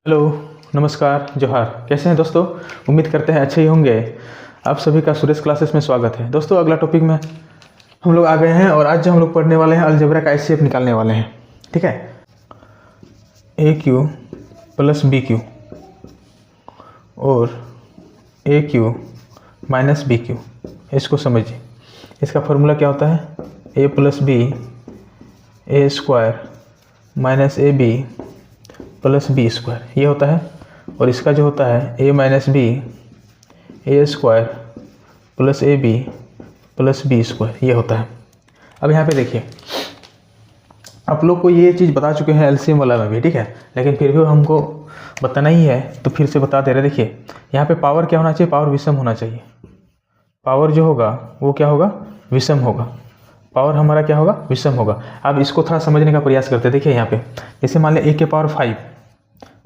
Hello, नमस्कार, जोहार। कैसे हैं दोस्तों? उम्मीद करते हैं अच्छे ही होंगे। आप सभी का सुरेश क्लासेस में स्वागत है। दोस्तों, अगला टॉपिक में हम लोग आ गए हैं और आज जो हम लोग पढ़ने वाले हैं अलजेब्रा का एचसीएफ निकालने वाले हैं। ठीक है, A cube plus B cube और A cube minus B cube, इसको समझिए। इसका फॉर्मूला क्या होता है? ए प्लस बी ए स्क्वायर माइनस ए बी प्लस बी स्क्वायर, ये होता है। और इसका जो होता है A minus B A square plus A B plus B square, ये होता है। अब यहाँ पे देखिए, आप लोग को ये चीज़ बता चुके हैं एलसीएम वाला में भी, ठीक है, लेकिन फिर भी हमको बताना ही है तो फिर से बता दे रहे। देखिए यहाँ पे पावर क्या होना चाहिए? पावर विषम होना चाहिए। पावर जो होगा वो क्या होगा? विषम होगा। पावर हमारा क्या होगा? विषम होगा। अब इसको थोड़ा समझने का प्रयास करते हैं। देखिए यहाँ पे जैसे मान लें ए के पावर 5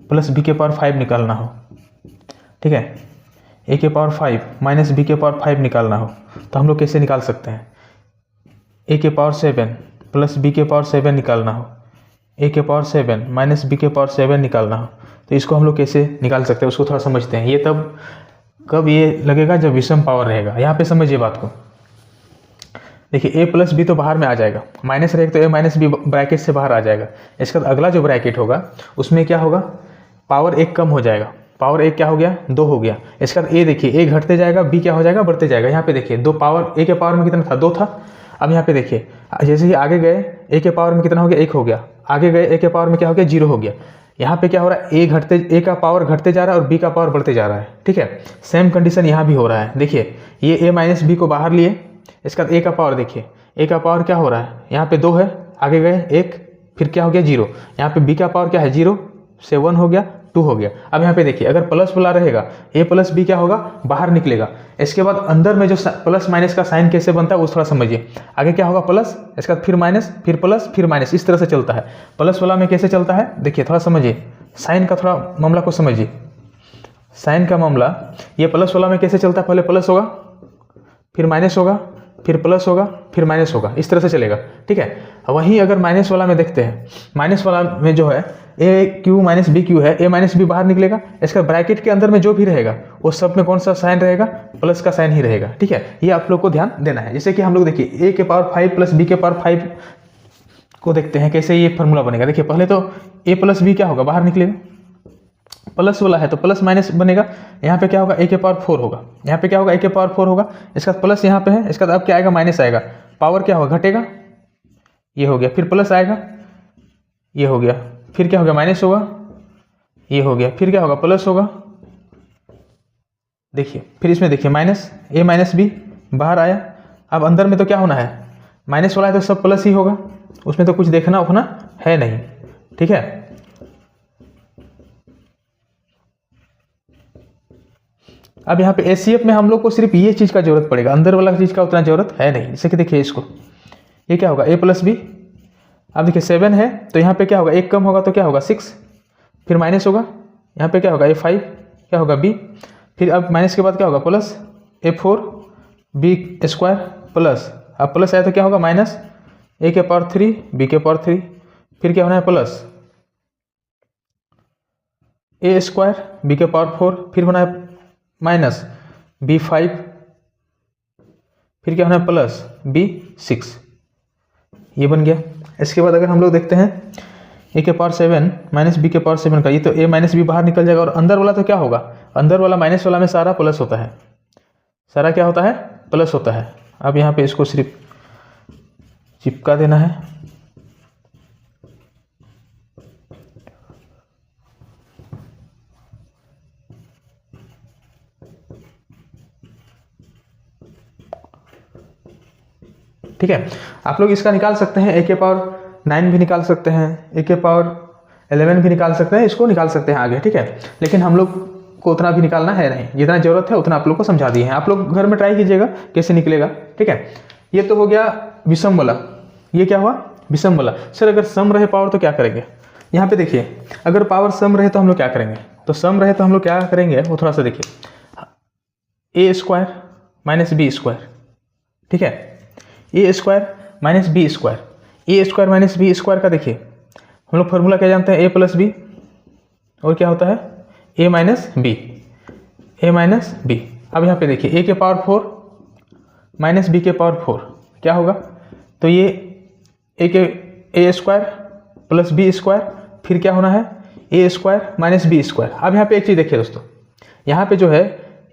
प्लस बी के पावर 5 निकालना हो, ठीक है, ए के पावर 5 माइनस बी के पावर 5 निकालना हो तो हम लोग कैसे निकाल सकते हैं? ए के पावर 7 प्लस बी के पावर 7 निकालना हो, ए के पावर 7 माइनस बी के पावर 7 निकालना हो तो इसको हम लोग कैसे निकाल सकते हैं उसको थोड़ा समझते हैं। ये तब कब ये लगेगा? जब विषम पावर रहेगा। यहाँ पे समझिए बात को। देखिए ए प्लस बी तो बाहर में आ जाएगा, माइनस रहेगा तो ए माइनस बी ब्रैकेट से बाहर आ जाएगा। इसका अगला जो ब्रैकेट होगा उसमें क्या होगा? पावर एक कम हो जाएगा। पावर एक क्या हो गया? 2 हो गया। इसका ए देखिए, ए घटते जाएगा, बी क्या हो जाएगा? बढ़ते जाएगा। यहाँ पे देखिए 2 पावर, ए के पावर में कितना था? 2 था। अब यहाँ पे देखिए जैसे ही आगे गए ए के पावर में कितना हो गया? 1 हो गया। आगे गए ए के पावर में क्या हो गया? 0 हो गया। यहाँ पे क्या हो रहा है? ए का पावर घटते जा रहा है और बी का पावर बढ़ते जा रहा है, ठीक है। सेम कंडीशन यहाँ भी हो रहा है। देखिए ये ए माइनस बी को बाहर लिए, इसका ए का पावर देखिए, ए का पावर क्या हो रहा है? यहाँ पे 2 है, आगे गए 1, फिर क्या हो गया? 0। यहाँ पे बी का पावर क्या है? 0 से 1 हो गया, 2 हो गया। अब यहाँ पे देखिए अगर प्लस वाला रहेगा ए प्लस बी क्या होगा? बाहर निकलेगा। इसके बाद अंदर में जो प्लस माइनस का साइन कैसे बनता है वो थोड़ा समझिए। आगे क्या होगा? प्लस, इसके बाद फिर माइनस, फिर प्लस, फिर माइनस, इस तरह से चलता है। प्लस वाला में कैसे चलता है देखिए, थोड़ा समझिए। साइन का थोड़ा मामला को समझिए। साइन का मामला ये प्लस वाला में कैसे चलता है? पहले प्लस होगा, फिर माइनस होगा, फिर प्लस होगा, फिर माइनस होगा, इस तरह से चलेगा, ठीक है। वहीं अगर माइनस वाला में देखते हैं, माइनस वाला में जो है A cube minus B Q है, ए माइनस बी बाहर निकलेगा। इसका ब्रैकेट के अंदर में जो भी रहेगा वो सब में कौन सा साइन रहेगा? प्लस का साइन ही रहेगा, ठीक है। ये आप लोग को ध्यान देना है। जैसे कि हम लोग देखिए ए के पावर 5 प्लस बी के पावर 5 को देखते हैं कैसे ये फॉर्मूला बनेगा। देखिए पहले तो ए प्लस बी क्या होगा? बाहर निकलेगा। प्लस वाला है तो प्लस माइनस बनेगा। यहाँ पे क्या होगा? ए के पावर 4 होगा। यहाँ पे क्या होगा? ए के पावर 4 होगा। इसका प्लस यहाँ पे है, इसका अब क्या आएगा? माइनस आएगा। पावर क्या होगा? घटेगा, ये हो गया। फिर प्लस आएगा, ये हो गया। फिर क्या हो गया? माइनस होगा, ये हो गया। फिर क्या होगा? प्लस होगा। देखिए फिर इसमें देखिए माइनस, ए माइनस बी बाहर आया। अब अंदर में तो क्या होना है? माइनस वाला है तो सब प्लस ही होगा, उसमें तो कुछ देखना उखना है नहीं, ठीक है। अब यहाँ पे एचसीएफ में हम लोग को सिर्फ ये चीज़ का जरूरत पड़ेगा, अंदर वाला चीज़ का उतना जरूरत है नहीं। जैसे कि देखिए इसको, ये क्या होगा? ए प्लस बी। अब देखिए 7 है तो यहाँ पे क्या होगा? 1 कम होगा तो क्या होगा? 6, फिर माइनस होगा। यहाँ पे क्या होगा? A5 क्या होगा? B। फिर अब माइनस के बाद क्या होगा? Plus A4 B square plus, अब प्लस आया तो क्या होगा? माइनस A के पावर 3 B के पावर 3, फिर क्या होना है? प्लस A स्क्वायर B के पावर 4, फिर होना है माइनस B5, फिर क्या होना है? प्लस B6, ये बन गया। इसके बाद अगर हम लोग देखते हैं ए के पावर 7 माइनस बी के पावर 7 का, ये तो ए माइनस बी बाहर निकल जाएगा। और अंदर वाला तो क्या होगा? अंदर वाला माइनस वाला में सारा प्लस होता है, सारा क्या होता है? प्लस होता है। अब यहाँ पे इसको सिर्फ चिपका देना है। ठीक है, आप लोग इसका निकाल सकते हैं। ए के पावर 9 भी निकाल सकते हैं, ए के पावर 11 भी निकाल सकते हैं, इसको निकाल सकते हैं आगे, ठीक है। लेकिन हम लोग को उतना भी निकालना है नहीं, जितना जरूरत है उतना आप लोग को समझा दिए हैं। आप लोग घर में ट्राई कीजिएगा कैसे निकलेगा, ठीक है। ये तो हो गया विषम वाला। ये क्या हुआ? विषम वाला। सर अगर सम रहे पावर तो क्या करेंगे? यहाँ पे देखिए अगर पावर सम रहे तो हम लोग क्या करेंगे? तो सम रहे तो हम लोग क्या करेंगे वो थोड़ा सा देखिए। ए स्क्वायर माइनस बी स्क्वायर, ठीक है। ए स्क्वायर माइनस बी स्क्वायर, ए स्क्वायर माइनस बी स्क्वायर का देखिए हम लोग फॉर्मूला क्या जानते हैं? ए प्लस बी और क्या होता है a माइनस बी। अब यहाँ पे देखिए a के पावर 4 माइनस बी के पावर 4 क्या होगा, तो ये a square plus B square, फिर क्या होना है a square minus B square. अब यहाँ पे एक चीज़ देखिए दोस्तों, यहाँ पे जो है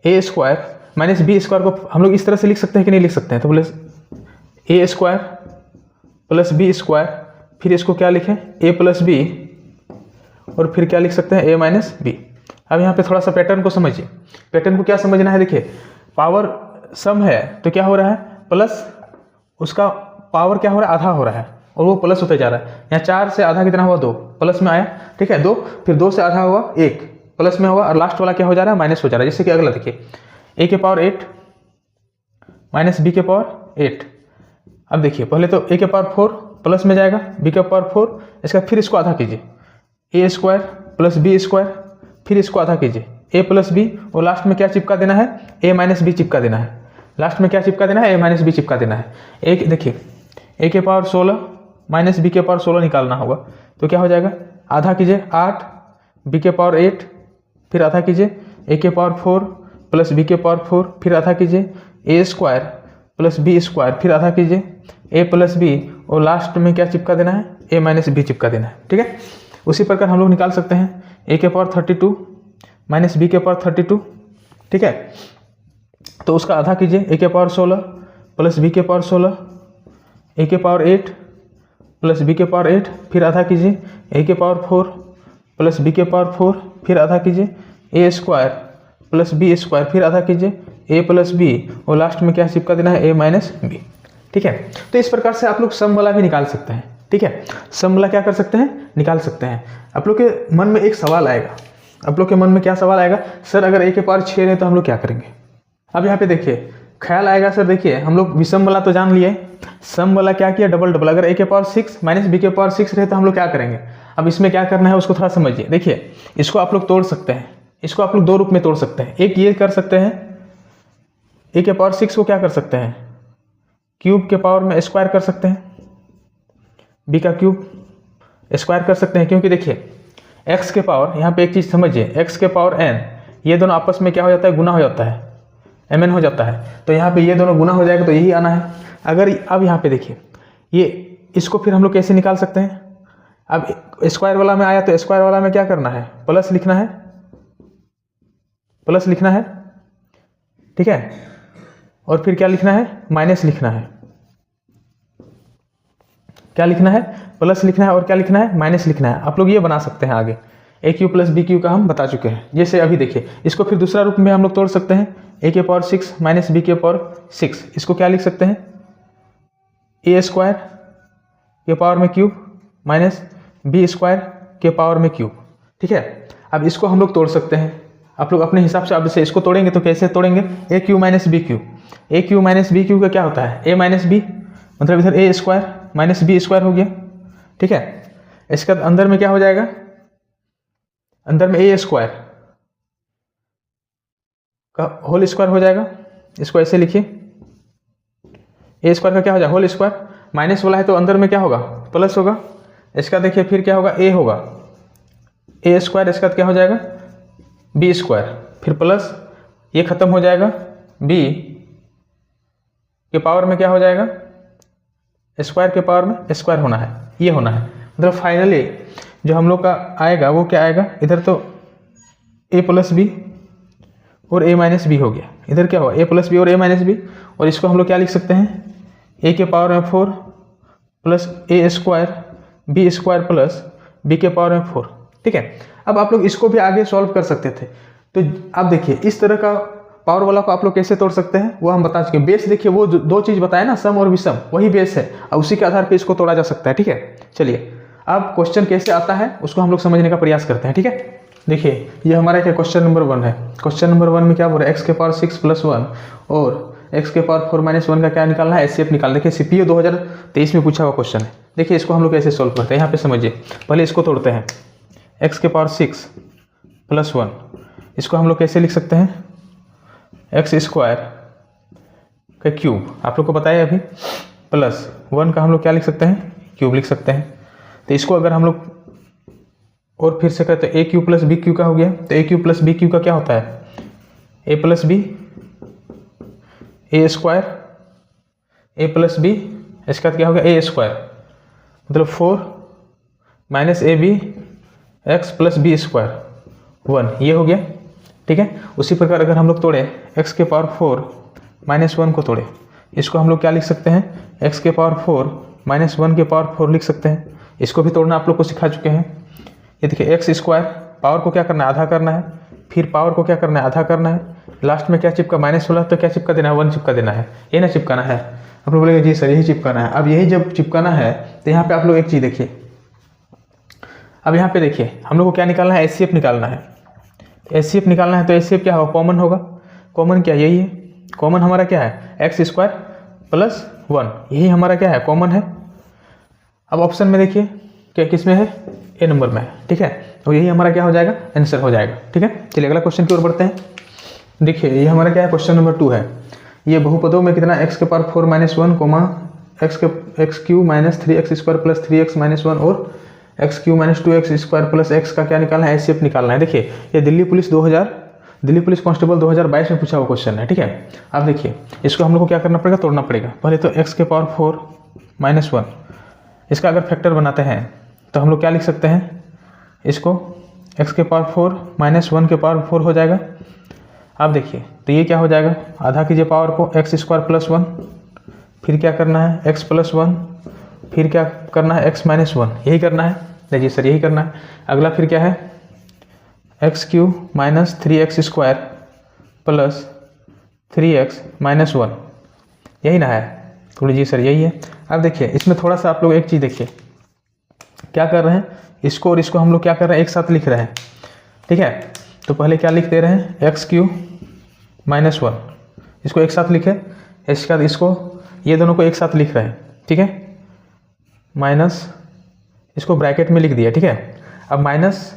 a square minus B square को हम लोग इस तरह से लिख सकते हैं कि नहीं लिख सकते हैं, तो बोले a square plus B square, फिर इसको क्या लिखें a प्लस बी, और फिर क्या लिख सकते हैं a माइनस बी। अब यहाँ पे थोड़ा सा पैटर्न को समझिए, पैटर्न को क्या समझना है, देखिए पावर सम है तो क्या हो रहा है प्लस, उसका पावर क्या हो रहा है आधा हो रहा है और वो प्लस होते जा रहा है। यहाँ 4 से आधा कितना हुआ 2, प्लस में आया, ठीक है 2, फिर 2 से आधा हुआ 1, प्लस में हुआ, और लास्ट वाला क्या हो जा रहा है माइनस हो जा रहा है। जैसे कि अगला देखिए a के पावर 8 माइनस बी के पावर 8। अब देखिए पहले तो a के पावर 4 प्लस में जाएगा, b के पावर 4, इसका फिर इसको आधा कीजिए a square plus B square, फिर इसको आधा कीजिए a प्लस बी, और लास्ट में क्या चिपका देना है a माइनस बी चिपका देना है, लास्ट में क्या चिपका देना है a माइनस बी चिपका देना है। एक देखिए a के पावर 16 माइनस बी के पावर 16 निकालना होगा, तो क्या हो जाएगा आधा कीजिए 8, b के पावर 8, फिर आधा कीजिए a के पावर 4 प्लस बी के पावर 4, फिर आधा कीजिए a square plus B square, फिर आधा कीजिए a प्लस बी, और लास्ट में क्या चिपका देना है a माइनस बी चिपका देना है, ठीक है। उसी प्रकार हम लोग निकाल सकते हैं a के पावर 32 माइनस बी के पावर 32, ठीक है, तो उसका आधा कीजिए a के पावर 16 प्लस बी के पावर 16, a के पावर 8 प्लस बी के पावर 8, फिर आधा कीजिए a के पावर 4 प्लस बी के पावर 4, फिर आधा कीजिए a square plus B square, फिर आधा कीजिए a प्लस बी, और लास्ट में क्या चिपका देना है a माइनस बी, ठीक है। तो इस प्रकार से आप लोग सम वाला भी निकाल सकते हैं, ठीक है, सम वाला क्या कर सकते हैं निकाल सकते हैं। आप लोग के मन में एक सवाल आएगा, आप लोग के मन में क्या सवाल आएगा, सर अगर a के पावर 6 है तो हम लोग क्या करेंगे। अब यहाँ पे देखिए ख्याल आएगा, सर देखिए हम लोग विषम वाला तो जान लिए, सम वाला क्या किया डबल डबल, अगर a के पावर 6 माइनस बी के पावर 6 रहे तो हम लोग क्या करेंगे। अब इसमें क्या करना है उसको थोड़ा समझिए, देखिए इसको आप लोग तोड़ सकते हैं, इसको आप लोग दो रूप में तोड़ सकते हैं। एक ये कर सकते हैं a के पावर 6 को क्या कर सकते हैं क्यूब के पावर में स्क्वायर कर सकते हैं, b का क्यूब स्क्वायर कर सकते हैं, क्योंकि देखिए x के पावर, यहाँ पे एक चीज़ समझिए, x के पावर n, ये दोनों आपस में क्या हो जाता है गुना हो जाता है, mn हो जाता है, तो यहाँ पे ये दोनों गुना हो जाएगा तो यही आना है। अगर अब यहाँ पे देखिए ये इसको फिर हम लोग कैसे निकाल सकते हैं, अब स्क्वायर वाला में आया तो स्क्वायर वाला में क्या करना है प्लस लिखना है, प्लस लिखना है, ठीक है, और फिर क्या लिखना है माइनस लिखना है, क्या लिखना है प्लस लिखना है, और क्या लिखना है माइनस लिखना है। आप लोग ये बना सकते हैं आगे ए क्यू प्लस बी क्यू का हम बता चुके हैं। जैसे अभी देखिए इसको फिर दूसरा रूप में हम लोग तोड़ सकते हैं, ए के पावर 6 माइनस बी के पावर 6, इसको क्या लिख सकते हैं ए स्क्वायर के पावर में क्यूब माइनस बी स्क्वायर के पावर में क्यूब, ठीक है। अब इसको हम लोग तोड़ सकते हैं, आप लोग अपने हिसाब से अब से इसको तोड़ेंगे तो कैसे तोड़ेंगे, ए क्यू माइनस बी क्यू, ए क्यू माइनस बी क्यू का क्या होता है ए माइनस बी, मतलब इधर ए स्क्वायर माइनस बी स्क्वायर हो गया, ठीक है। इसके बाद अंदर में क्या हो जाएगा, अंदर में ए स्क्वायर का होल स्क्वायर हो जाएगा, इसको ऐसे लिखिए ए स्क्वायर का क्या हो जाएगा होल स्क्वायर, माइनस वाला है तो अंदर में क्या होगा प्लस होगा। इसका देखिए फिर क्या होगा ए होगा ए स्क्वायर, इसका क्या हो जाएगा बी स्क्वायर, फिर प्लस ये खत्म हो जाएगा बी के पावर में क्या हो जाएगा स्क्वायर के पावर में स्क्वायर होना है, ये होना है। मतलब फाइनली जो हम लोग का आएगा वो क्या आएगा, इधर तो ए प्लस बी और ए माइनस बी हो गया, इधर क्या हुआ ए प्लस बी और ए माइनस बी, और इसको हम लोग क्या लिख सकते हैं ए के पावर में 4 plus A square B square plus B के पावर में 4, ठीक है। अब आप लोग इसको भी आगे सॉल्व कर सकते थे, तो आप देखिए इस तरह का पावर वाला को आप लोग कैसे तोड़ सकते हैं वो हम बता चुके हैं। बेस देखिए वो दो चीज़ बताए ना सम और विषम, वही बेस है और उसी के आधार पर इसको तोड़ा जा सकता है, ठीक है। चलिए अब क्वेश्चन कैसे आता है उसको हम लोग समझने का प्रयास करते हैं, ठीक है। देखिए ये हमारा क्या क्वेश्चन नंबर 1 है, क्वेश्चन नंबर 1 में क्या बोल रहा है एक्स के पावर 6 प्लस 1 और एक्स के पावर 4 माइनस 1 का क्या निकालना है एचसीएफ निकालना। देखिए सीपीओ 2023 में पूछा हुआ क्वेश्चन है। देखिए इसको हम लोग कैसे सोल्व करते हैं, यहाँ पे समझिए, पहले इसको तोड़ते हैं एक्स के पावर 6 प्लस 1, इसको हम लोग कैसे लिख सकते हैं एक्स स्क्वायर का क्यूब, आप लोग को बताया अभी, प्लस 1 का हम लोग क्या लिख सकते हैं क्यूब लिख सकते हैं। तो इसको अगर हम लोग और फिर से कहते हैं a cube plus B cube का हो गया। तो a cube plus B cube का क्या होता है, ए plus B A square, a plus b इसका क्या हो गया ए स्क्वायर, मतलब 4 माइनस ए b x plus B square 1, ये हो गया। ठीक है, उसी प्रकार अगर हम लोग तोड़े एक्स के पावर 4 माइनस 1 को तोड़े, इसको हम लोग क्या लिख सकते हैं, एक्स के पावर 4 माइनस 1 के पावर 4 लिख सकते हैं। इसको भी तोड़ना आप लोग को सिखा चुके हैं। ये देखिए एक्स स्क्वायर, पावर को क्या करना है, आधा करना है, फिर पावर को क्या करना है, आधा करना है, लास्ट में क्या चिपका माइनस वाला, तो क्या चिपका देना है, 1 चिपका देना है, ये ना चिपकाना है। आप लोग बोलेंगे जी सर यही चिपकाना है। अब यही जब चिपकाना है तो यहाँ पे आप लोग एक चीज़ देखिए, अब यहाँ पे देखिए हम लोग को क्या निकालना है, एचसीएफ निकालना है। एचसीएफ निकालना है तो एचसीएफ क्या होगा, कॉमन होगा। कॉमन क्या, यही है कॉमन हमारा क्या है, एक्स स्क्वायर प्लस 1, यही हमारा क्या है, कॉमन है। अब ऑप्शन में देखिए क्या किस में है, ए नंबर में है। ठीक है, तो यही हमारा क्या हो जाएगा, आंसर हो जाएगा। ठीक है, चलिए अगला क्वेश्चन की ओर बढ़ते हैं। देखिए ये हमारा क्या है, क्वेश्चन नंबर 2 है। ये बहुपदों में कितना एक्स के power 4 minus 1 comma x cube minus 3x square plus 3x minus 1 और x cube minus 2x square plus x का क्या निकालना है, एचसीएफ निकालना है। देखिए ये दिल्ली पुलिस कांस्टेबल 2022 में पूछा हुआ क्वेश्चन है। ठीक है, अब देखिए इसको हम लोग को क्या करना पड़ेगा, तोड़ना पड़ेगा। पहले तो एक्स के पावर 4 माइनस 1, इसका अगर फैक्टर बनाते हैं तो हम लोग क्या लिख सकते हैं, इसको एक्स के पावर 4 माइनस 1 के पावर 4 हो जाएगा। अब देखिए तो ये क्या हो जाएगा, आधा कीजिए पावर को, एक्स स्क्वायर प्लस 1, फिर क्या करना है एक्स प्लस 1, फिर क्या करना है एक्स माइनस 1, यही करना है। देखिए सर यही करना है। अगला फिर क्या है, x cube minus 3x square plus 3x minus 1, यही ना है। थोड़ी जी सर यही है। अब देखिए इसमें थोड़ा सा आप लोग एक चीज़ देखिए, क्या कर रहे हैं, इसको और इसको हम लोग क्या कर रहे हैं, एक साथ लिख रहे हैं। ठीक है, तो पहले क्या लिख दे रहे हैं, एक्स क्यू माइनस 1, इसको एक साथ लिखे, इसके बाद इसको ये दोनों को एक साथ लिख रहे हैं। ठीक है, माइनस इसको ब्रैकेट में लिख दिया। ठीक है, अब माइनस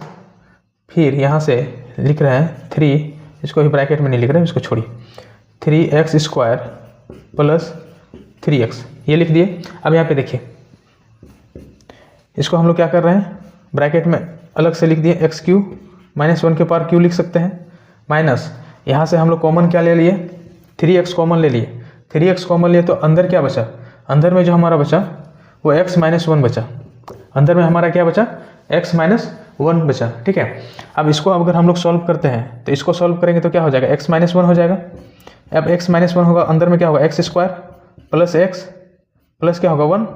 फिर यहाँ से लिख रहे हैं 3, इसको भी ब्रैकेट में नहीं लिख रहे हैं, इसको छोड़िए, 3x स्क्वायर प्लस 3x, ये लिख दिए। अब यहाँ पे देखिए इसको हम लोग क्या कर रहे हैं, ब्रैकेट में अलग से लिख दिए, एक्स क्यू माइनस 1 के पावर क्यू लिख सकते हैं, माइनस यहाँ से हम लोग कॉमन क्या ले लिए, 3x कॉमन ले लिए। 3x कॉमन लिए तो अंदर क्या बचा, अंदर में जो हमारा बचा वो x माइनस 1 बचा, अंदर में हमारा क्या बचा, x माइनस 1 बचा। ठीक है, अब इसको अगर हम लोग सॉल्व करते हैं तो इसको सॉल्व करेंगे तो क्या हो जाएगा, x माइनस 1 हो जाएगा। अब x माइनस 1 होगा, अंदर में क्या होगा, x square plus x plus क्या होगा 1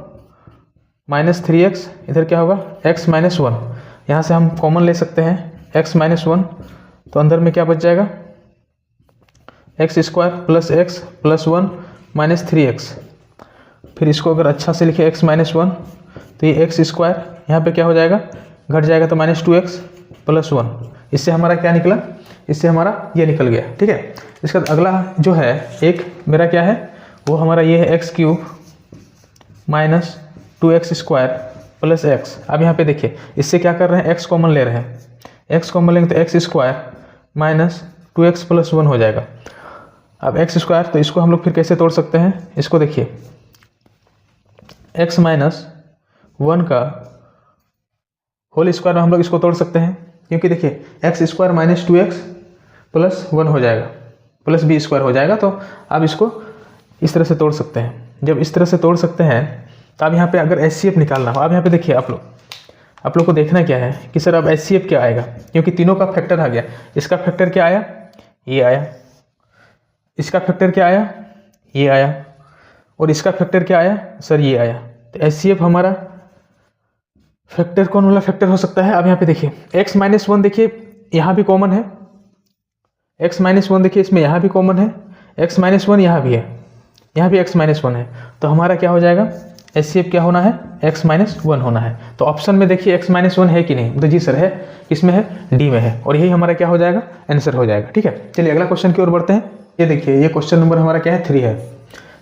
माइनस 3x, इधर क्या होगा x माइनस 1, यहाँ से हम कॉमन ले सकते हैं x माइनस 1, तो अंदर में क्या बच जाएगा, x square plus x plus 1 minus 3x। फिर इसको अगर अच्छा से लिखे x माइनस 1, तो ये एक्स स्क्वायर यहाँ पे क्या हो जाएगा, घट जाएगा तो माइनस 2x प्लस 1। इससे हमारा क्या निकला, इससे हमारा ये निकल गया। ठीक है, इसका अगला जो है एक मेरा क्या है, वो हमारा ये है x cube minus 2x square plus x. अब यहाँ पे देखिए इससे क्या कर रहे हैं, x कॉमन ले रहे हैं, x कॉमन लेंगे तो x square minus 2x plus 1 हो जाएगा। अब एक्स स्क्वायर, तो इसको हम लोग फिर कैसे तोड़ सकते हैं, इसको देखिए x माइनस 1 का होल स्क्वायर में हम लोग इसको तोड़ सकते हैं, क्योंकि देखिए x square minus 2x plus 1 हो जाएगा, प्लस बी स्क्वायर हो जाएगा। तो अब इसको इस तरह से तोड़ सकते हैं। जब इस तरह से तोड़ सकते हैं तो अब यहाँ पे अगर एचसीएफ निकालना हो, अब यहाँ पे देखिए आप लोग को देखना क्या है कि सर अब एचसीएफ क्या आएगा, क्योंकि तीनों का फैक्टर आ गया। इसका फैक्टर क्या आया, ये आया, इसका फैक्टर क्या आया, ये आया, और इसका फैक्टर क्या आया सर, ये आया। तो एचसीएफ हमारा फैक्टर कौन वाला फैक्टर हो सकता है। अब यहाँ पे देखिए x माइनस 1, देखिए यहाँ भी कॉमन है, x माइनस 1 देखिए इसमें यहाँ भी कॉमन है, x माइनस 1 यहाँ भी है, यहाँ भी x माइनस 1 है। तो हमारा क्या हो जाएगा, एचसीएफ क्या होना है, x माइनस 1 होना है। तो ऑप्शन में देखिए x माइनस 1 है कि नहीं, तो जी सर है, किसमें है, डी में है, और यही हमारा क्या हो जाएगा, आंसर हो जाएगा। ठीक है, चलिए अगला क्वेश्चन की ओर बढ़ते हैं। ये देखिए ये क्वेश्चन नंबर हमारा क्या है, 3 है।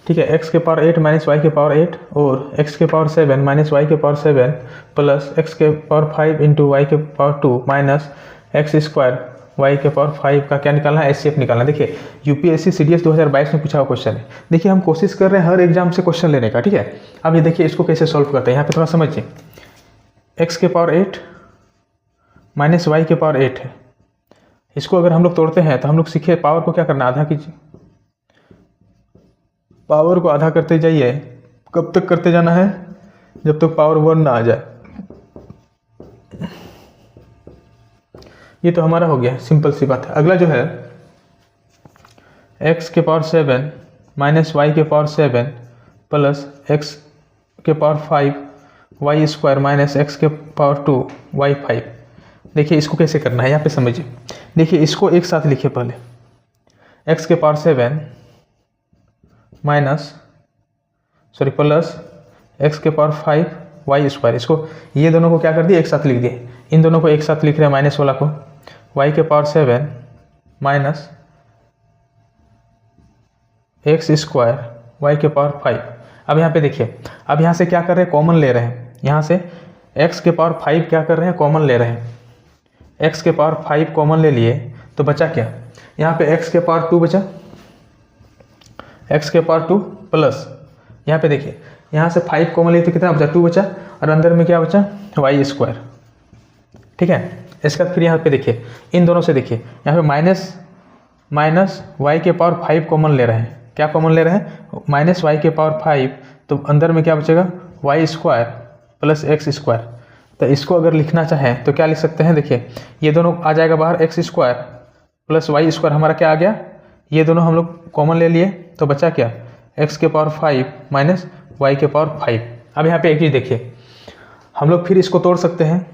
ठीक है, x के पावर 8 माइनस वाई के पावर 8 और x के पावर 7 माइनस वाई के पावर 7 प्लस x के पावर 5 इंटू वाई के power 2 minus x square y के पावर 5 का क्या निकालना है, एचसीएफ निकालना है। देखिए यूपीएससी सीडीएस 2022 में पूछा हुआ क्वेश्चन है। देखिए हम कोशिश कर रहे हैं हर एग्जाम से क्वेश्चन लेने का। ठीक है, अब ये देखिए इसको कैसे सॉल्व करते हैं, यहाँ पे थोड़ा समझिए। x के पावर 8 माइनस वाई के पावर 8 है। इसको अगर हम लोग तोड़ते हैं तो हम लोग सीखे पावर को क्या करना, आधा कीजिए। पावर को आधा करते जाइए। कब तक करते जाना है, जब तक पावर 1 ना आ जाए। ये तो हमारा हो गया, सिंपल सी बात है। अगला जो है x के पावर 7 माइनस वाई के पावर 7 प्लस x के power 5 y square minus x के पावर 2 वाई 5। देखिए इसको कैसे करना है यहाँ पे समझिए। देखिए इसको एक साथ लिखिए पहले, x के पावर 7 माइनस प्लस x के पावर 5 वाई स्क्वायर। इसको ये दोनों को क्या कर दिए, एक साथ लिख दिए। इन दोनों को एक साथ लिख रहे हैं, माइनस वाला को y के power 7 minus x square y के पावर 5। अब यहाँ पे देखिए, अब यहाँ से क्या कर रहे हैं, कॉमन ले रहे हैं। यहाँ से x के पावर 5 क्या कर रहे हैं, कॉमन ले रहे हैं। x के पावर 5 कॉमन ले लिए तो बचा क्या, यहाँ पे x के पावर 2 बचा, x के पावर 2 प्लस यहाँ पे देखिए, यहाँ से 5 कॉमन लिए तो कितना बचा, 2 बचा, और अंदर में क्या बचा, वाई स्क्वायर। ठीक है, इसका फिर यहाँ पे देखिए, इन दोनों से देखिए, यहाँ पे माइनस वाई के पावर 5 कॉमन ले रहे हैं। क्या कॉमन ले रहे हैं, माइनस वाई के पावर 5, तो अंदर में क्या बचेगा, y square plus x square. तो इसको अगर लिखना चाहें तो क्या लिख सकते हैं, देखिए ये दोनों आ जाएगा बाहर, x square plus y square हमारा क्या आ गया, ये दोनों हम लोग कॉमन ले लिए तो बचा क्या, एक्स के पावर 5 माइनस वाई के पावर 5। अब यहाँ पे एक चीज़ देखिए, हम लोग फिर इसको तोड़ सकते हैं।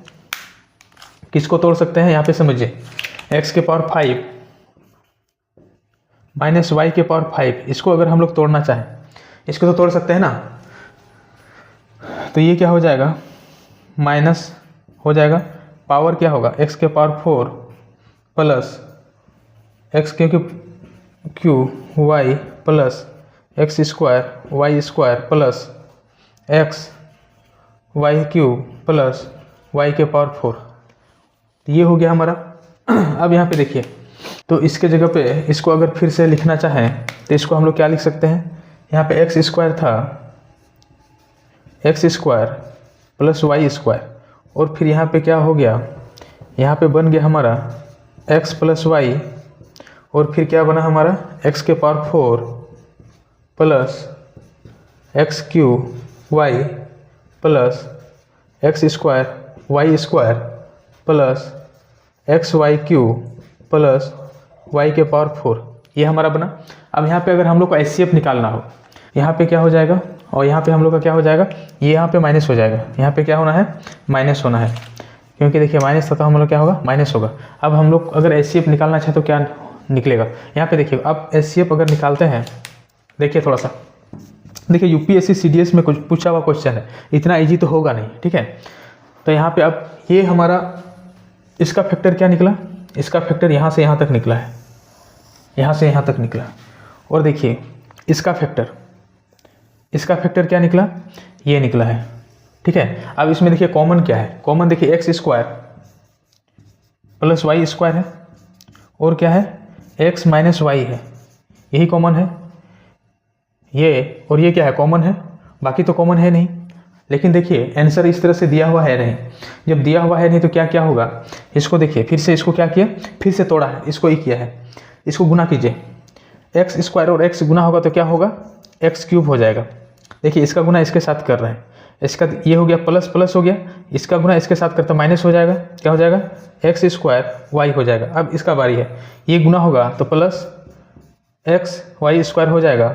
किसको तोड़ सकते हैं, यहाँ पे समझिए, एक्स के पावर 5 माइनस वाई के पावर 5, इसको अगर हम लोग तोड़ना चाहें, इसको तो तोड़ सकते हैं ना। तो ये क्या हो जाएगा, माइनस हो जाएगा, पावर क्या होगा, एक्स के power 4 plus x cube y plus x square y square plus x y cube plus y के पावर 4। ये हो गया हमारा। अब यहाँ पे देखिए, तो इसके जगह पे इसको अगर फिर से लिखना चाहें तो इसको हम लोग क्या लिख सकते हैं, यहाँ पे एक्स स्क्वायर था, x square plus y square, और फिर यहाँ पे क्या हो गया, यहाँ पे बन गया हमारा एक्स प्लस वाई, और फिर क्या बना हमारा, एक्स के power 4 plus x cube y plus x square y square plus x y cube plus y के पावर 4। ये हमारा बना। अब यहाँ पे अगर हम लोग को एचसीएफ निकालना हो, यहाँ पे क्या हो जाएगा, और यहाँ पे हम लोग का क्या हो जाएगा, ये यहाँ पे माइनस हो जाएगा, यहाँ पे क्या होना है, माइनस होना है, क्योंकि देखिए माइनस था तो हम लोग क्या होगा, माइनस होगा। अब हम लोग अगर एचसीएफ निकालना चाहे तो क्या निकलेगा, यहाँ पे देखिए, अब एचसीएफ अगर निकालते हैं, देखिए थोड़ा सा देखिए, यूपीएससी सीडीएस में कुछ पूछा हुआ क्वेश्चन है, इतना ईजी तो होगा नहीं। ठीक है, तो यहाँ पे अब ये हमारा, इसका फैक्टर क्या निकला, इसका फैक्टर यहाँ से यहाँ तक निकला है, यहाँ से यहाँ तक निकला। और देखिए इसका फैक्टर क्या निकला, ये निकला है। ठीक है, अब इसमें देखिए कॉमन क्या है, कॉमन देखिए x square plus y square है, और क्या है, एक्स माइनस वाई है, यही कॉमन है। ये और ये क्या है, कॉमन है, बाकी तो कॉमन है नहीं। लेकिन देखिए आंसर इस तरह से दिया हुआ है नहीं, जब दिया हुआ है नहीं तो क्या क्या होगा, इसको देखिए फिर से, इसको क्या किया, फिर से तोड़ा है, इसको ही किया है, इसको गुना कीजिए, एक्स स्क्वायर और एक्स गुना होगा तो क्या होगा, एक्स क्यूब हो जाएगा। देखिए इसका गुना इसके साथ कर रहे हैं, इसका ये हो गया प्लस प्लस हो गया, इसका गुना इसके साथ करता माइनस हो जाएगा, क्या हो जाएगा, एक्स स्क्वायर वाई हो जाएगा। अब इसका बारी है, ये गुना होगा तो प्लस एक्स वाई स्क्वायर हो जाएगा,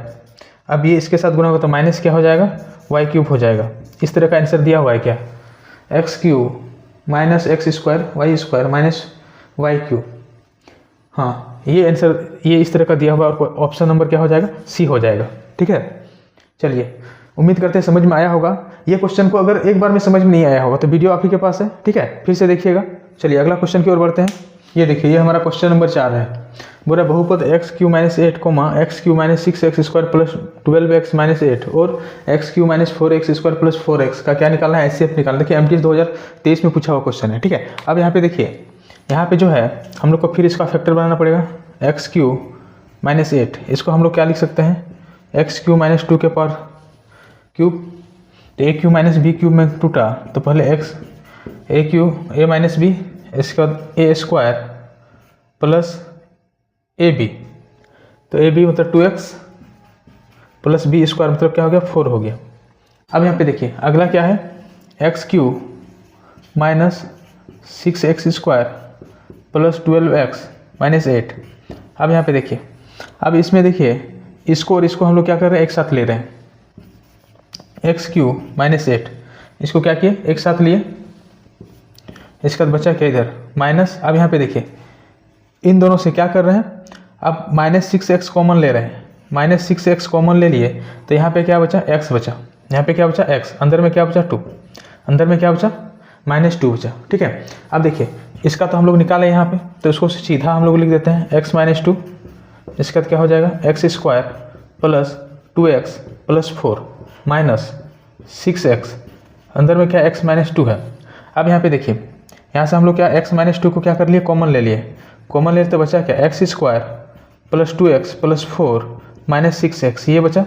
अब ये इसके साथ गुना होगा तो माइनस क्या हो जाएगा, वाई क्यूब हो जाएगा। इस तरह का आंसर दिया हुआ है क्या, x cube minus x square minus y cube. हाँ, ये आंसर ये इस तरह का दिया हुआ, और ऑप्शन नंबर क्या हो जाएगा, सी हो जाएगा। ठीक है, चलिए उम्मीद करते हैं समझ में आया होगा। ये क्वेश्चन को अगर एक बार में समझ में नहीं आया होगा तो वीडियो आप ही के पास है, ठीक है, फिर से देखिएगा। चलिए अगला क्वेश्चन की ओर बढ़ते हैं। ये देखिए, ये हमारा क्वेश्चन नंबर 4 है। बोला बहुपद x cube minus 8 x cube minus 6 x square plus 12 x minus 8 और x cube minus 4 x square plus 4 x का क्या निकालना है, एचसीएफ निकालना। देखिए एमटीएस 2023 में पूछा हुआ क्वेश्चन है। ठीक है, अब यहाँ पे देखिए, यहाँ पे जो है हम लोग को फिर इसका फैक्टर बनाना पड़ेगा, एक्स क्यू माइनस 8, इसको हम लोग क्या लिख सकते हैं, एक्स क्यू माइनस 2 के पावर क्यूब। तो a cube minus b cube में टूटा तो पहले x a cube a minus b इसके बाद a square plus A b, तो ए बी मतलब 2x प्लस बी स्क्वायर मतलब क्या हो गया 4 हो गया। अब यहाँ पे देखिए अगला क्या है, x cube minus 6x square plus 12x minus 8। अब यहाँ पे देखिए, अब इसमें देखिए इसको और इसको हम लोग क्या कर रहे हैं, एक साथ ले रहे हैं, एक्स क्यू माइनस 8, इसको क्या किए एक साथ लिए, इसका बचा क्या इधर माइनस। अब यहाँ पे देखिए इन दोनों से क्या कर रहे हैं, अब माइनस 6x कॉमन ले रहे हैं, माइनस 6x कॉमन ले लिए तो यहाँ पे क्या बचा x बचा, यहाँ पे क्या बचा x, अंदर में क्या बचा 2, अंदर में क्या बचा -2 बचा। ठीक है, अब देखिए इसका तो हम लोग निकाले यहाँ पे, तो इसको सीधा हम लोग लिख देते हैं x माइनस 2, इसका क्या हो जाएगा x square plus 2x plus 4 minus 6x, अंदर में क्या x माइनस 2 है। अब यहाँ पे देखिए यहाँ से हम लोग क्या x माइनस 2 को क्या कर लिए कॉमन ले लिए, कॉमन ले तो बचा क्या x square plus 2x plus 4 minus 6x, ये बचा।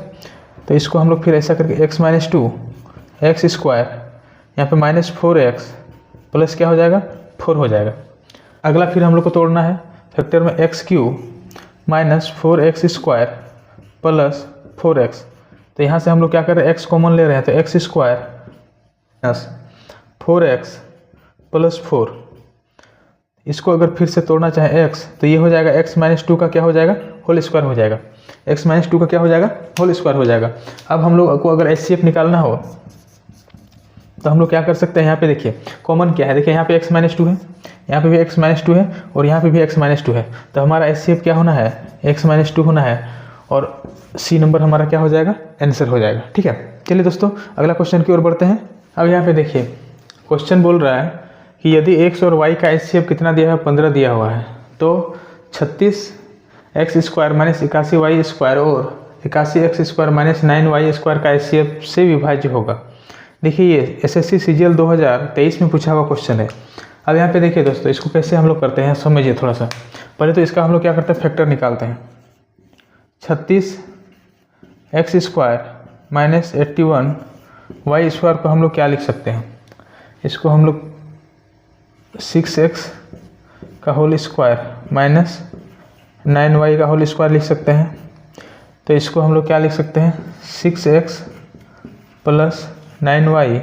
तो इसको हम लोग फिर ऐसा करके x माइनस 2 एक्स स्क्वायर यहाँ पे माइनस 4x प्लस क्या हो जाएगा 4 हो जाएगा। अगला फिर हम लोग को तोड़ना है फैक्टर में x cube minus 4x square plus 4x, तो यहाँ से हम लोग क्या कर रहे हैं x कॉमन ले रहे हैं, तो x square minus 4x plus 4, इसको अगर फिर से तोड़ना चाहे x तो ये हो जाएगा x माइनस 2 का क्या हो जाएगा होल स्क्वायर हो जाएगा, x माइनस 2 का क्या हो जाएगा होल स्क्वायर हो जाएगा। अब हम लोग को अगर HCF निकालना हो तो हम लोग क्या कर सकते हैं, यहाँ पे देखिए कॉमन क्या है, देखिए यहाँ पे x माइनस 2 है, यहाँ पे भी x माइनस 2 है और यहाँ पे भी x माइनस 2 है, तो हमारा HCF क्या होना है x माइनस 2 होना है और C नंबर हमारा क्या हो जाएगा आंसर हो जाएगा। ठीक है, चलिए दोस्तों अगला क्वेश्चन की ओर बढ़ते हैं। अब यहाँ पे देखिए क्वेश्चन बोल रहा है कि यदि x और y का HCF कितना दिया है 15 दिया हुआ है, तो 36x square minus 81y square और 81x square minus 9y square का HCF से विभाज्य होगा। देखिए ये SSC CGL 2023 में पूछा हुआ क्वेश्चन है। अब यहाँ पे देखिए दोस्तों इसको कैसे हम लोग करते हैं समझिए थोड़ा सा। पहले तो इसका हम लोग क्या करते हैं फैक्टर निकालते हैं, 36x square minus 81y square को हम लोग क्या लिख सकते हैं, इसको हम लोग 6x का होल स्क्वायर माइनस 9y का होल स्क्वायर लिख सकते हैं। तो इसको हम लोग क्या लिख सकते हैं 6x प्लस 9y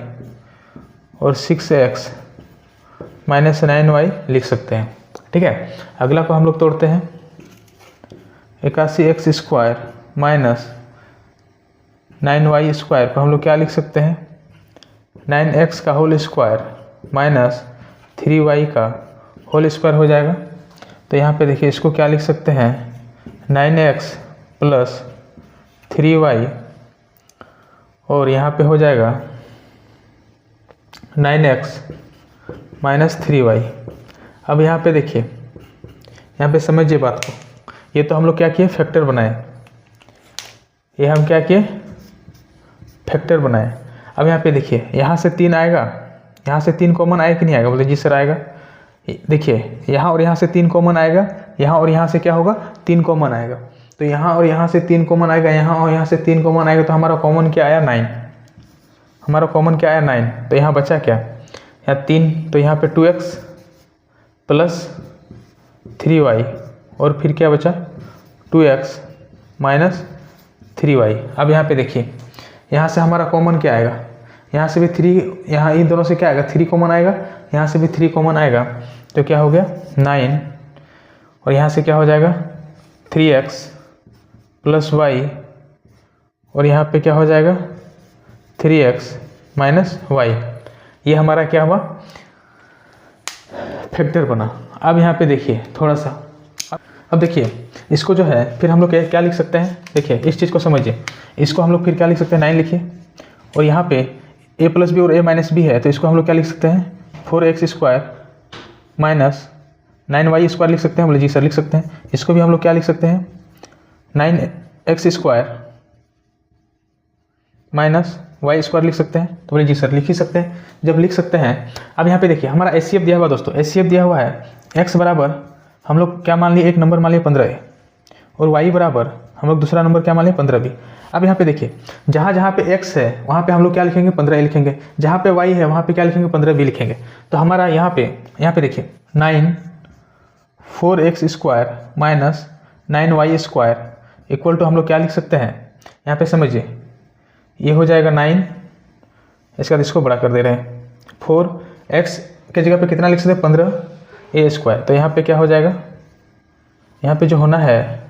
और 6x माइनस 9y लिख सकते हैं। ठीक है, अगला को हम लोग तोड़ते हैं, 81x square minus 9y square को हम लोग क्या लिख सकते हैं 9x का होल स्क्वायर माइनस 3y का होल स्क्वायर हो जाएगा। तो यहाँ पे देखिए इसको क्या लिख सकते हैं 9x प्लस 3y और यहाँ पे हो जाएगा 9x माइनस 3y। अब यहाँ पे देखिए, यहाँ पे समझिए बात को, ये तो हम लोग क्या किए फैक्टर बनाए, ये हम क्या किए फैक्टर बनाए। अब यहाँ पे देखिए यहाँ से 3 आएगा, यहाँ से 3 कॉमन आएगा कि नहीं आएगा, बोले जी सर आएगा। देखिए यहाँ और यहाँ से 3 कॉमन आएगा, यहाँ और यहाँ से क्या होगा 3 कॉमन आएगा, तो यहाँ और यहाँ से 3 कॉमन आएगा, यहाँ और यहाँ से 3 कॉमन आएगा, तो हमारा कॉमन क्या आया 9, हमारा कॉमन क्या आया 9। तो यहाँ बचा क्या यहाँ 3, तो यहाँ पे 2x प्लस 3y और फिर क्या बचा 2x माइनस 3y। अब यहाँ पे देखिए यहाँ से हमारा कॉमन क्या आएगा, यहाँ से भी 3, यहाँ इन दोनों से क्या आएगा 3 कॉमन आएगा, यहाँ से भी 3 कॉमन आएगा, तो क्या हो गया 9 और यहाँ से क्या हो जाएगा 3x प्लस y और यहाँ पे क्या हो जाएगा 3x माइनस y। ये हमारा क्या हुआ फैक्टर बना। अब यहाँ पे देखिए थोड़ा सा, अब देखिए इसको जो है फिर हम लोग क्या लिख सकते हैं, देखिए इस चीज़ को समझिए, इसको हम लोग फिर क्या लिख सकते हैं 9 लिखिए, और यहाँ पे a प्लस बी और a माइनस बी है, तो इसको हम लोग क्या लिख सकते हैं 4x square minus 9y square लिख सकते हैं, बोले जी सर लिख सकते हैं। इसको भी हम लोग क्या लिख सकते हैं 9x square minus y square लिख सकते हैं, तो बोले जी सर लिख ही सकते हैं। जब लिख सकते हैं, अब यहाँ पे देखिए हमारा HCF दिया हुआ दोस्तों, HCF दिया हुआ है x बराबर हम लोग क्या मान लिए एक नंबर मान लिए 15 है, और y बराबर हम लोग दूसरा नंबर क्या मान लें 15b। अब यहाँ पे देखिए जहाँ जहाँ पे x है वहाँ पे हम लोग क्या लिखेंगे 15a लिखेंगे, जहाँ पे y है वहाँ पे क्या लिखेंगे 15b लिखेंगे। तो हमारा यहाँ पे देखिए 9 4x square minus 9y square equal to हम लोग क्या लिख सकते हैं, यहाँ पे समझिए ये हो जाएगा 9, इसके बाद इसको बड़ा कर दे रहे हैं 4x के जगह पे कितना लिख सकते हैं 15a स्क्वायर। तो यहाँ पे क्या हो जाएगा, यहाँ पे जो होना है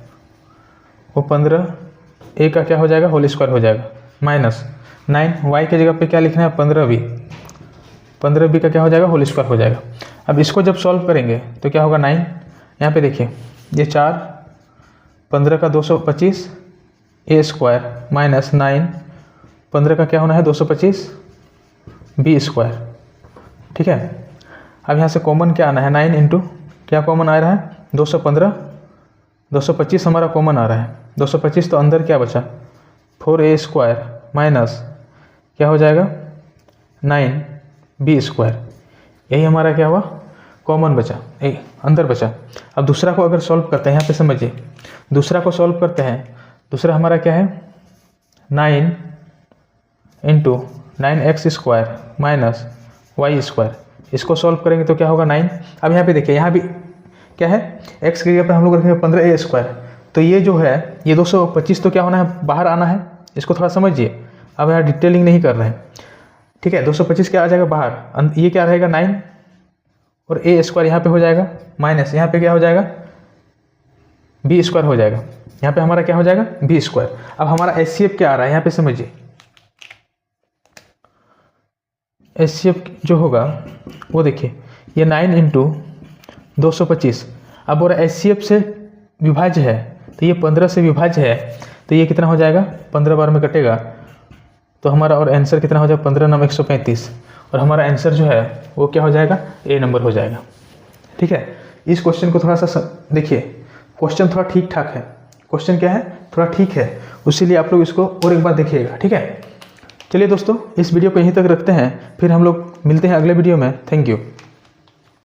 वो 15a का क्या हो जाएगा होल स्क्वायर हो जाएगा माइनस 9y के जगह पे क्या लिखना है 15b का क्या हो जाएगा होल स्क्वायर हो जाएगा। अब इसको जब सॉल्व करेंगे तो क्या होगा 9, यहाँ पे देखिए ये 4 15 का 225 a स्क्वायर माइनस 9 15 का क्या होना है 225 b स्क्वायर। ठीक है, अब यहाँ से कॉमन क्या आना है 9 इंटू क्या कॉमन आ रहा है 215, 225 हमारा कॉमन आ रहा है 225, तो अंदर क्या बचा 4a स्क्वायर माइनस क्या हो जाएगा 9b स्क्वायर। यही हमारा क्या हुआ कॉमन बचा, अंदर बचा। अब दूसरा को अगर सॉल्व करते हैं, यहाँ पे समझिए दूसरा को सॉल्व करते हैं, दूसरा हमारा क्या है 9 into 9x square minus y square. इसको सॉल्व करेंगे तो क्या होगा 9। अब यहाँ पे देखिए यहाँ भी क्या है x की जगह पर हम लोग रखेंगे 15a स्क्वायर, तो ये जो है ये 225 तो क्या होना है बाहर आना है, इसको थोड़ा समझिए। अब यहाँ डिटेलिंग नहीं कर रहे हैं, ठीक है 225 क्या आ जाएगा बाहर, ये क्या रहेगा 9 और a स्क्वायर यहाँ पे हो जाएगा माइनस यहाँ पे क्या हो जाएगा b स्क्वायर हो जाएगा, यहाँ पे हमारा क्या हो जाएगा b स्क्वायर। अब हमारा HCF क्या आ रहा है यहाँ पे समझिए, HCF जो होगा वो देखिए ये 9 इंटू 225। अब और HCF से विभाज्य है तो ये 15 से विभाज्य है, तो ये कितना हो जाएगा 15 बार में कटेगा तो हमारा और आंसर कितना हो जाएगा 15 9 135, और हमारा आंसर जो है वो क्या हो जाएगा A नंबर हो जाएगा। ठीक है, इस क्वेश्चन को थोड़ा सा देखिए, क्वेश्चन थोड़ा ठीक ठाक है, क्वेश्चन क्या है थोड़ा ठीक है, इसीलिए आप लोग इसको और एक बार देखिएगा। ठीक है, चलिए दोस्तों इस वीडियो को यहीं तक रखते हैं, फिर हम लोग मिलते हैं अगले वीडियो में। Thank you.